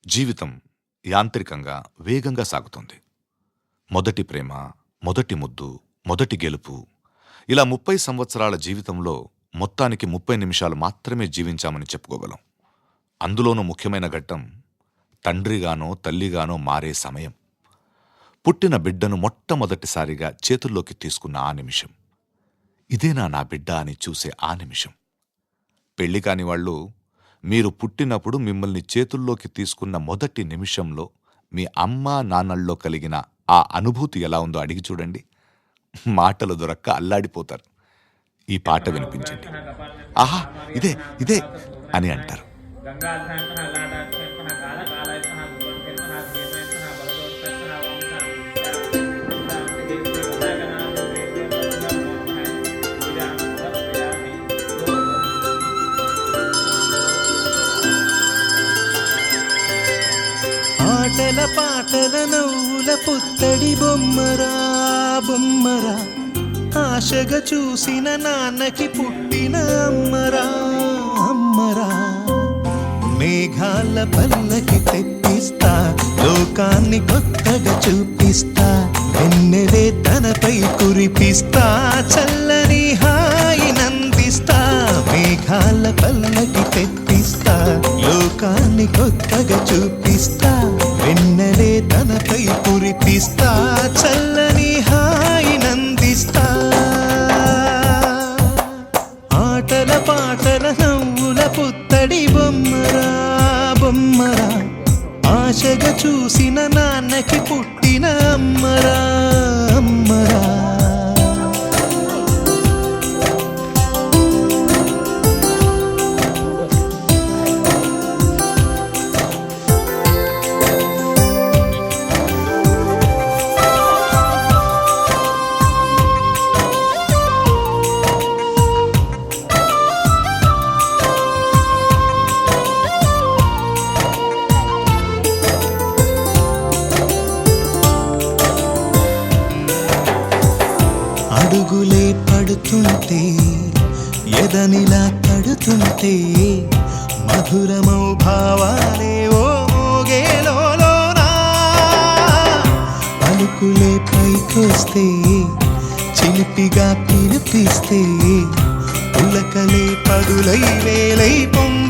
జీవితం యాంత్రికంగా వేగంగా సాగుతుంది. మొదటి ప్రేమ, మొదటి ముద్దు, మొదటి గెలుపు, ఇలా 30 సంవత్సరాల జీవితంలో మొత్తానికి 30 నిమిషాలు మాత్రమే జీవించామని చెప్పుకోగలం. అందులోనూ ముఖ్యమైన ఘట్టం తండ్రిగానో తల్లిగానో మారే సమయం. పుట్టిన బిడ్డను మొట్టమొదటిసారిగా చేతుల్లోకి తీసుకున్న ఆ నిమిషం. ఇదేనా నా బిడ్డ అని చూసే ఆ నిమిషం. పెళ్లి కాని వాళ్ళు మీరు పుట్టినప్పుడు మిమ్మల్ని చేతుల్లోకి తీసుకున్న మొదటి నిమిషంలో మీ అమ్మా నాన్నల్లో కలిగిన ఆ అనుభూతి ఎలా ఉందో అడిగి చూడండి. మాటలు దొరక్క అల్లాడిపోతారు. ఈ పాట వినిపించండి. ఆహా, ఇదే ఇదే అని అంటారు. ఆటల పాటల నవ్వుల పుత్తడి బొమ్మరా బొమ్మరా, ఆశగా చూసిన నాన్నకి పుట్టిన అమ్మరా అమ్మరా. మేఘాల పల్లకి తెప్పిస్తా, లోకాన్ని కొత్తగా చూపిస్తా, వెన్నెలే తనపై కురిపిస్తా, చల్లని హాయి నందిస్తా. మేఘాల పల్లకి తెప్పిస్తా, లోకాన్ని కొత్తగా చూపిస్తా, వెన్నెలే తనపై కురిపిస్తా, చల్లని హాయి నందిస్తా. ఆటల పాటల నవ్వుల పుత్తడి బొమ్మరా బొమ్మరా, ఆశగా చూసిన నాన్నకి పుట్టిన అమ్మరా అమ్మరా. అడుగులే పడుతుంటే, ఎదనిలా తడుతుంటే, మధురమౌ భావాలే ఓ మోగేలోనా. పలుకులే పైకొస్తే, చిలిపిగా పిలిపిస్తే, పులకలే పదులై వేలై పొంగ